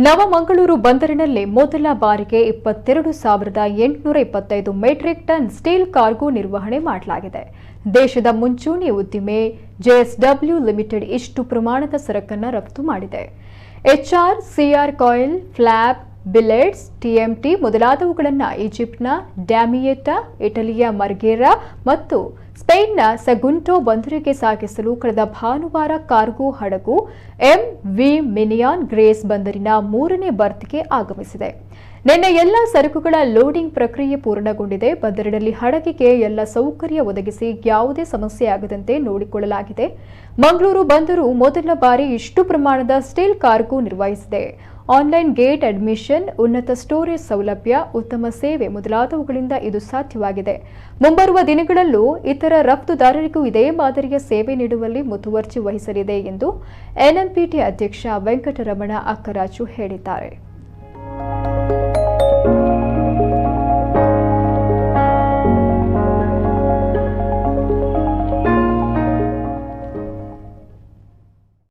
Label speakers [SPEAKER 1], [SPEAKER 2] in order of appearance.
[SPEAKER 1] ನವಮಂಗಳೂರು ಬಂದರಿನಲ್ಲಿ ಮೊದಲ ಬಾರಿಗೆ 22,825 ಮೆಟ್ರಿಕ್ ಟನ್ ಸ್ಟೀಲ್ ಕಾರ್ಗೋ ನಿರ್ವಹಣೆ ಮಾಡಲಾಗಿದೆ. ದೇಶದ ಮುಂಚೂಣಿ ಉದ್ದಿಮೆ ಜೆಎಸ್ಡಬ್ಲ್ಯೂ ಲಿಮಿಟೆಡ್ ಇಷ್ಟು ಪ್ರಮಾಣದ ಸರಕನ್ನು ರಫ್ತು ಮಾಡಿದೆ. ಎಚ್ಆರ್, ಸಿಆರ್ ಕಾಯಿಲ್, ಫ್ಲಾಪ್, ಬಿಲೆಟ್ಸ್, ಟಿಎಂಟಿ ಮೊದಲಾದವುಗಳನ್ನು ಈಜಿಪ್ಟ್ನ ಡ್ಯಾಮಿಯೆಟಾ, ಇಟಲಿಯ ಮರ್ಗೆರಾ ಮತ್ತು ಸ್ಪೇನ್ನ ಸಗುಂಟೋ ಬಂದರಿಗೆ ಸಾಗಿಸಲು ಕಳೆದ ಭಾನುವಾರ ಕಾರ್ಗೋ ಹಡಗು ಎಂವಿ ಮಿನಿಯಾನ್ ಗ್ರೇಸ್ ಬಂದರಿನ 3ನೇ ಬರ್ತ್ಗೆ ಆಗಮಿಸಿದೆ. ನಿನ್ನೆ ಎಲ್ಲ ಸರಕುಗಳ ಲೋಡಿಂಗ್ ಪ್ರಕ್ರಿಯೆ ಪೂರ್ಣಗೊಂಡಿದೆ. ಬಂದರಿನಲ್ಲಿ ಹಡಗಿಗೆ ಎಲ್ಲ ಸೌಕರ್ಯ ಒದಗಿಸಿ ಯಾವುದೇ ಸಮಸ್ಯೆಯಾಗದಂತೆ ನೋಡಿಕೊಳ್ಳಲಾಗಿದೆ. ಮಂಗಳೂರು ಬಂದರು ಮೊದಲ ಬಾರಿ ಇಷ್ಟು ಪ್ರಮಾಣದ ಸ್ಟೀಲ್ ಕಾರ್ಗೋ ನಿರ್ವಹಿಸಿದೆ. ಆನ್ಲೈನ್ ಗೇಟ್ ಅಡ್ಮಿಷನ್, ಉನ್ನತ ಸ್ಟೋರೇಜ್ ಸೌಲಭ್ಯ, ಉತ್ತಮ ಸೇವೆ ಮೊದಲಾದವುಗಳಿಂದ ಇದು ಸಾಧ್ಯವಾಗಿದೆ. ಮುಂಬರುವ ದಿನಗಳಲ್ಲೂ ಇತರ ರಫ್ತುದಾರರಿಗೂ ಇದೇ ಮಾದರಿಯ ಸೇವೆ ನೀಡುವಲ್ಲಿ ಮುತುವರ್ಜಿ ವಹಿಸಲಿದೆ ಎಂದು ಎನ್ಎಂಪಿಟಿ ಅಧ್ಯಕ್ಷ ವೆಂಕಟರಮಣ ಅಕ್ಕರಾಜು ಹೇಳಿದ್ದಾರೆ.